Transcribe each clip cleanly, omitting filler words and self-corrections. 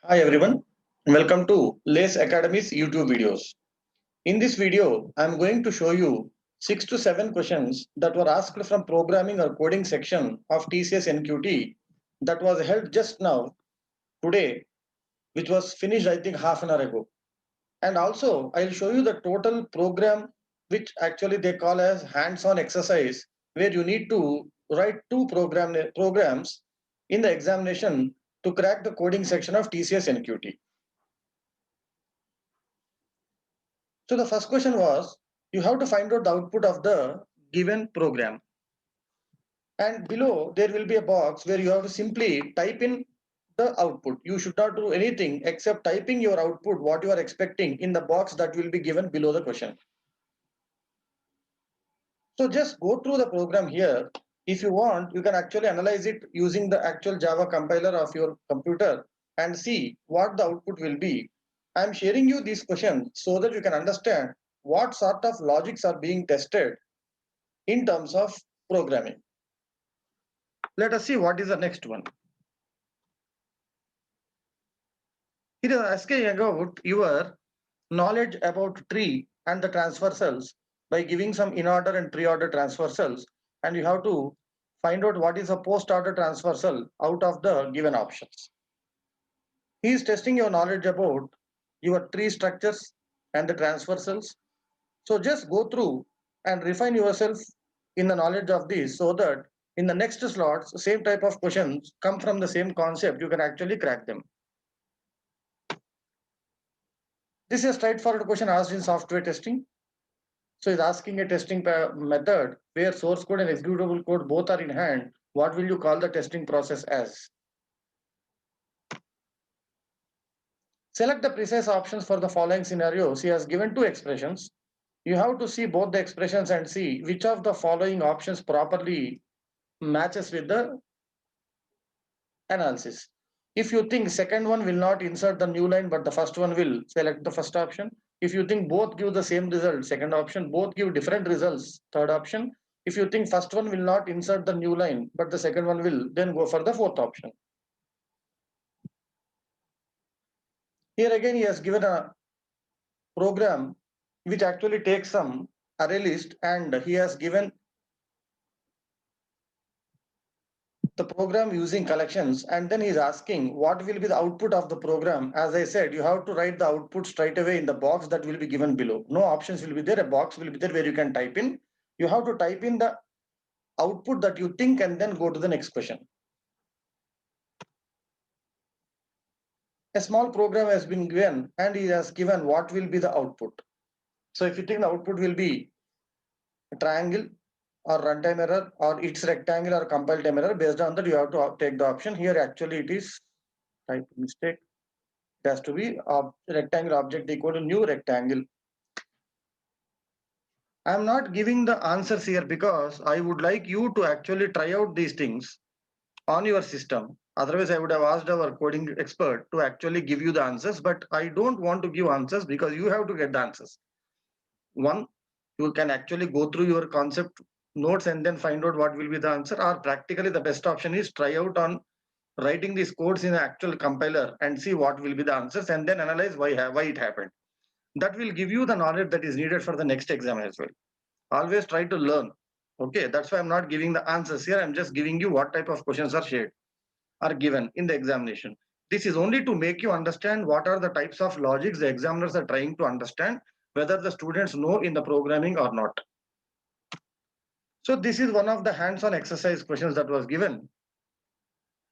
Hi everyone, welcome to Lace Academy's YouTube videos. In this video, I am going to show you 6 to 7 questions that were asked from programming or coding section of TCS NQT that was held just now, today, which was finished I think half an hour ago. And also, I'll show you the total program which actually they call as hands-on exercise where you need to write two programs in the examination to crack the coding section of TCS NQT. So the first question was, you have to find out the output of the given program. And below there will be a box where you have to simply type in the output. You should not do anything except typing your output, what you are expecting in the box that will be given below the question. So just go through the program here. If you want, you can actually analyze it using the actual Java compiler of your computer and see what the output will be. I am sharing you these questions so that you can understand what sort of logics are being tested in terms of programming. Let us see what is the next one. It is asking about your knowledge about tree and the transversals by giving some in-order and pre-order transversals, and you have to find out what is a post-order transversal out of the given options. He is testing your knowledge about your tree structures and the transversals. So just go through and refine yourself in the knowledge of this so that in the next slots, same type of questions come from the same concept, you can actually crack them. This is a straightforward question asked in software testing. So it's asking a testing method where source code and executable code both are in hand. What will you call the testing process as? Select the precise options for the following scenarios. He has given two expressions. You have to see both the expressions and see which of the following options properly matches with the analysis. If you think second one will not insert the new line, but the first one will, select the first option. If you think both give the same result, second option, both give different results, third option. If you think first one will not insert the new line, but the second one will, then go for the fourth option. Here again, he has given a program which actually takes some array list, and he has given the program using collections, and then he's asking what will be the output of the program. As I said, you have to write the output straight away in the box that will be given below. No options will be there, a box will be there where you can type in. You have to type in the output that you think and then go to the next question. A small program has been given and he has given what will be the output. So if you think the output will be a triangle or runtime error or it's rectangle or compile time error, based on that you have to take the option. Here actually it is type mistake. It has to be rectangle object equal to new rectangle. I am not giving the answers here because I would like you to actually try out these things on your system. Otherwise, I would have asked our coding expert to actually give you the answers, but I don't want to give answers because you have to get the answers. One, you can actually go through your concept notes and then find out what will be the answer, or practically the best option is try out on writing these codes in an actual compiler and see what will be the answers and then analyze why it happened. That will give you the knowledge that is needed for the next exam as well. Always try to learn. Okay, that's why I'm not giving the answers here. I'm just giving you what type of questions are shared, are given in the examination. This is only to make you understand what are the types of logics the examiners are trying to understand, whether the students know in the programming or not. So this is one of the hands-on exercise questions that was given.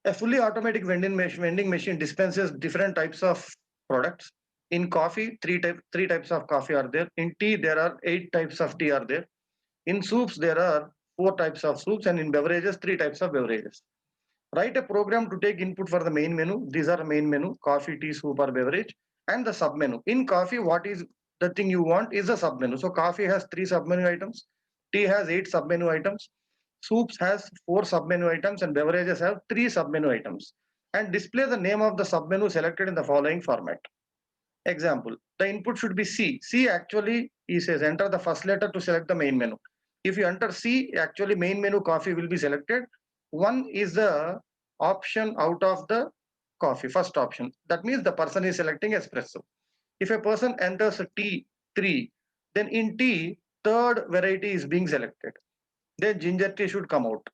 A fully automatic vending machine dispenses different types of products. In coffee, three types of coffee are there. In tea, there are 8 types of tea are there. In soups, there are 4 types of soups, and in beverages, 3 types of beverages. Write a program to take input for the main menu. These are main menu: coffee, tea, soup, or beverage, and the sub menu. In coffee, what is the thing you want is a sub menu. So coffee has 3 sub menu items, tea has 8 sub menu items, soups has 4 sub menu items, and beverages have 3 sub menu items. And display the name of the sub menu selected in the following format. Example: the input should be C. C actually, he says, enter the first letter to select the main menu. If you enter C, actually main menu coffee will be selected. One is the option out of the coffee, first option. That means the person is selecting espresso. If a person enters a tea 3, then in tea, third variety is being selected. Then ginger tea should come out,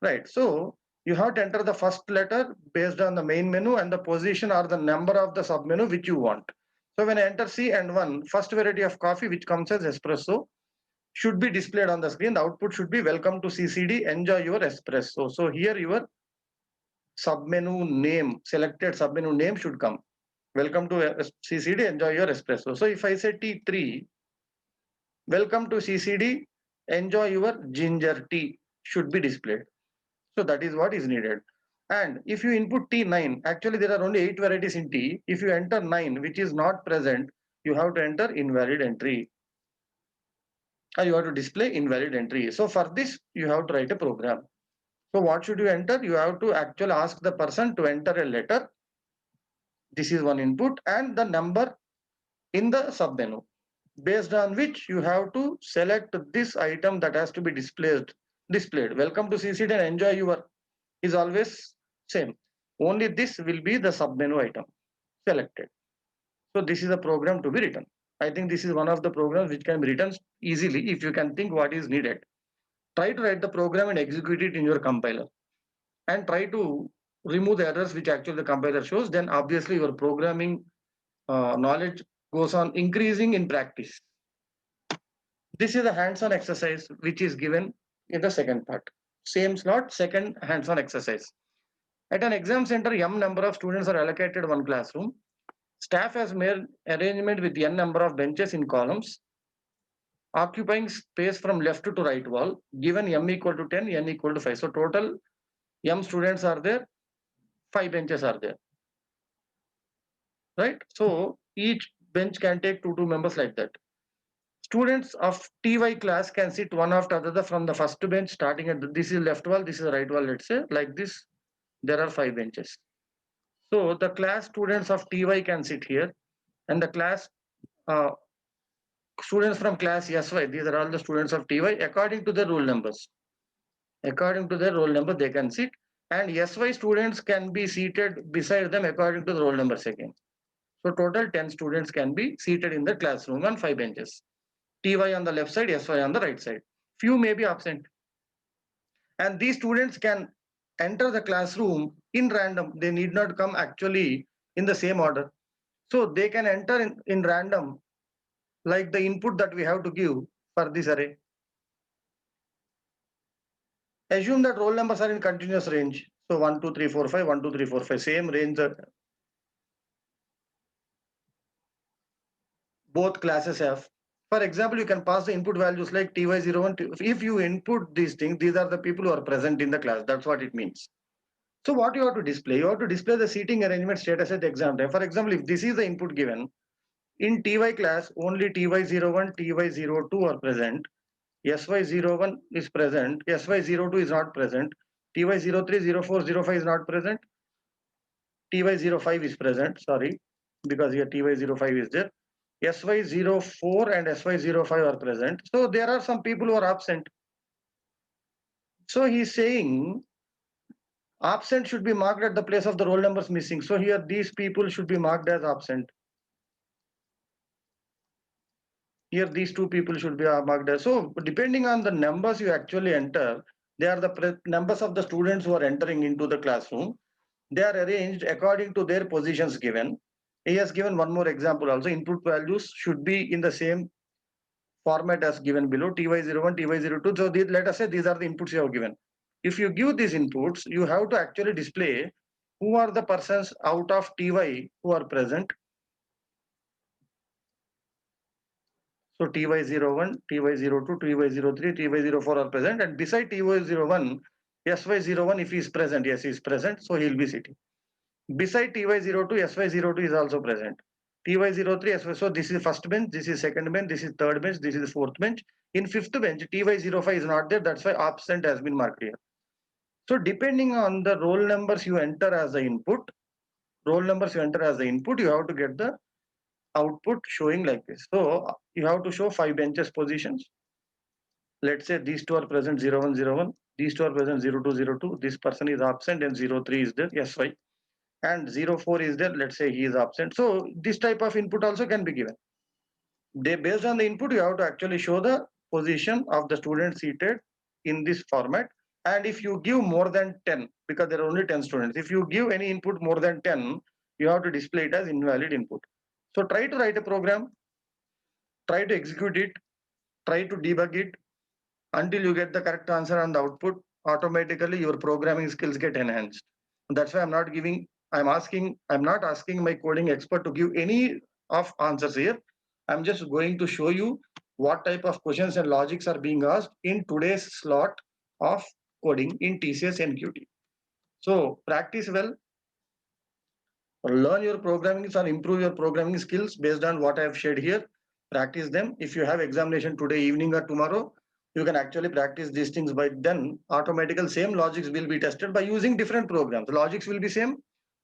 right? So you have to enter the first letter based on the main menu and the position or the number of the submenu which you want. So when I enter C and 1, first variety of coffee which comes as espresso should be displayed on the screen. The output should be welcome to CCD, enjoy your espresso. So here your submenu name, selected submenu name should come. Welcome to CCD, enjoy your espresso. So if I say T3, welcome to CCD, enjoy your ginger tea should be displayed. So that is what is needed. And if you input T9, actually there are only 8 varieties in tea. If you enter 9, which is not present, you have to enter invalid entry. Or you have to display invalid entry. So for this, you have to write a program. So what should you enter? You have to actually ask the person to enter a letter. This is one input and the number in the submenu, based on which you have to select this item that has to be displayed. Welcome to CCD and enjoy your is always same. Only this will be the submenu item selected. So this is a program to be written. I think this is one of the programs which can be written easily if you can think what is needed. Try to write the program and execute it in your compiler and try to remove the errors which actually the compiler shows. Then obviously your programming knowledge goes on increasing in practice. This is a hands-on exercise which is given in the second part. Same slot, second hands-on exercise. At an exam center, m number of students are allocated one classroom. Staff has made arrangement with n number of benches in columns, occupying space from left to right wall, given m equal to 10, n equal to 5. So total m students are there, 5 benches are there, right? So each bench can take 2 members like that. Students of TY class can sit one after other from the first bench starting at this is left wall, this is the right wall, let's say like this. There are 5 benches. So the class students of TY can sit here and the class uh, students from class SY, these are all the students of TY according to their roll numbers. According to their roll number, they can sit and SY students can be seated beside them according to the roll numbers again. So total 10 students can be seated in the classroom on 5 benches. TY on the left side, SY on the right side. Few may be absent. And these students can enter the classroom in random. They need not come actually in the same order. So they can enter in random, like the input that we have to give for this array. Assume that roll numbers are in continuous range. So 1, 2, 3, 4, 5, 1, 2, 3, 4, 5, same range that both classes have. For example, you can pass the input values like TY01. If you input these things, these are the people who are present in the class. That's what it means. So what you have to display? You have to display the seating arrangement status at exam time. For example, if this is the input given, in TY class, only TY01, TY02 are present. SY01 is present. SY02 is not present. TY03, 04, 05 is not present. TY05 is present, sorry, because here TY05 is there. SY04 and SY05 are present. So there are some people who are absent. So he's saying absent should be marked at the place of the roll numbers missing. So here these people should be marked as absent. Here these 2 people should be marked as. So depending on the numbers you actually enter, they are the numbers of the students who are entering into the classroom. They are arranged according to their positions given. He has given one more example also. Input values should be in the same format as given below, TY01, TY02. So let us say these are the inputs you have given. If you give these inputs, you have to actually display who are the persons out of TY who are present. So TY01, TY02, TY03, TY04 are present, and beside TY01, SY01, if he is present, yes, he is present, so he will be sitting. Beside TY02, SY02 is also present. TY03, SY, so this is first bench, this is second bench, this is third bench, this is fourth bench. In fifth bench, TY05 is not there, that's why absent has been marked here. So depending on the roll numbers you enter as the input, you have to get the output showing like this. So you have to show 5 benches positions. Let's say these 2 are present 0101, these 2 are present 0202, this person is absent and 03 is there, SY. and 04 is there, let's say he is absent. So this type of input also can be given. They, based on the input, you have to actually show the position of the student seated in this format. And if you give more than 10, because there are only 10 students, if you give any input more than 10, you have to display it as invalid input. So try to write a program, try to execute it, try to debug it until you get the correct answer and the output. Automatically your programming skills get enhanced. That's why I'm not asking my coding expert to give any of answers here. I'm just going to show you what type of questions and logics are being asked in today's slot of coding in TCS NQT. So practice well, learn your programming and improve your programming skills based on what I have shared here. Practice them. If you have examination today evening or tomorrow, you can actually practice these things. By then automatical same logics will be tested by using different programs. Logics will be same,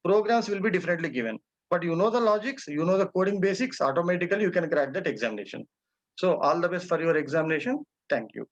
programs will be differently given, but you know the logics, you know the coding basics, automatically you can crack that examination. So all the best for your examination. Thank you.